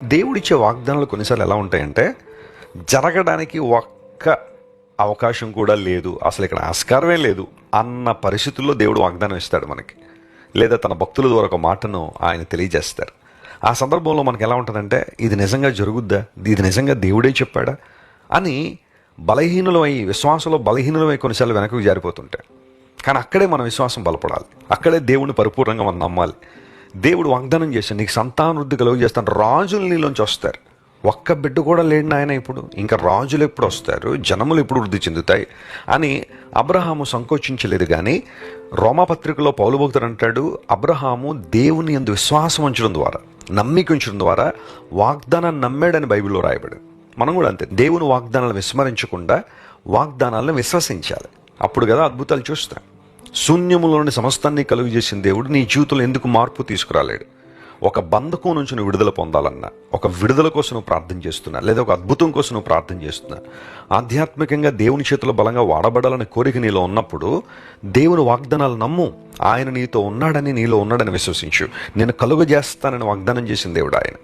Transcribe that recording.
దేవుడిచ్చే వాగ్దానాలు కొన్నిసార్లు ఎలా ఉంటాయంటే, జరగడానికి ఒక్క అవకాశం కూడా లేదు, అసలు ఇక్కడ ఆస్కారమే లేదు అన్న పరిస్థితుల్లో దేవుడు వాగ్దానం ఇస్తాడు మనకి, లేదా తన భక్తుల ద్వారా ఒక మాటను ఆయన తెలియజేస్తారు. ఆ సందర్భంలో మనకి ఎలా ఉంటుందంటే, ఇది నిజంగా జరుగుద్దా, ఇది నిజంగా దేవుడే చెప్పాడా అని బలహీనులమై, విశ్వాసంలో బలహీనులమై కొన్నిసార్లు వెనక్కి జారిపోతుంటాయి. కానీ అక్కడే మన విశ్వాసం బలపడాలి, అక్కడే దేవుని పరిపూర్ణంగా మనం నమ్మాలి. దేవుడు వాగ్దానం చేశాడు, నీకు సంతానవృద్ధి కలుగు చేస్తాను, రాజులు నీలోంచి వస్తారు. ఒక్క బిడ్డ కూడా లేడు నాయన, ఇప్పుడు ఇంకా రాజులు ఎప్పుడు వస్తారు, జనములు ఎప్పుడు వృద్ధి చెందుతాయి అని అబ్రహాము సంకోచించలేదు. కానీ రోమాపత్రికలో పౌలు భక్తుడు అంటాడు, అబ్రహాము దేవుని యందు విశ్వాసం ఉంచడం ద్వారా, నమ్మిక ఉంచడం ద్వారా వాగ్దానాన్ని నమ్మాడని బైబిల్లో రాయబడి. మనం కూడా అంతే, దేవుని వాగ్దానాలను విస్మరించకుండా వాగ్దానాలను విశ్వసించాలి. అప్పుడు కదా అద్భుతాలు చూస్తాం. శూన్యములోని సమస్తాన్ని కలుగు చేసిన దేవుడు నీ జీవితంలో ఎందుకు మార్పు తీసుకురాలేడు? ఒక బంధకం నుంచి నువ్వు విడుదల పొందాలన్నా, ఒక విడుదల కోసం నువ్వు ప్రార్థన చేస్తున్నా, లేదా ఒక అద్భుతం కోసం నువ్వు ప్రార్థన చేస్తున్నా, ఆధ్యాత్మికంగా దేవుని చేతిలో బలంగా వాడబడాలని కోరిక నీలో ఉన్నప్పుడు దేవుని వాగ్దానాలు నమ్ము. ఆయన నీతో ఉన్నాడని, నీలో ఉన్నాడని విశ్వసించు. నేను కలుగజేస్తానని వాగ్దానం చేసిన దేవుడు ఆయన.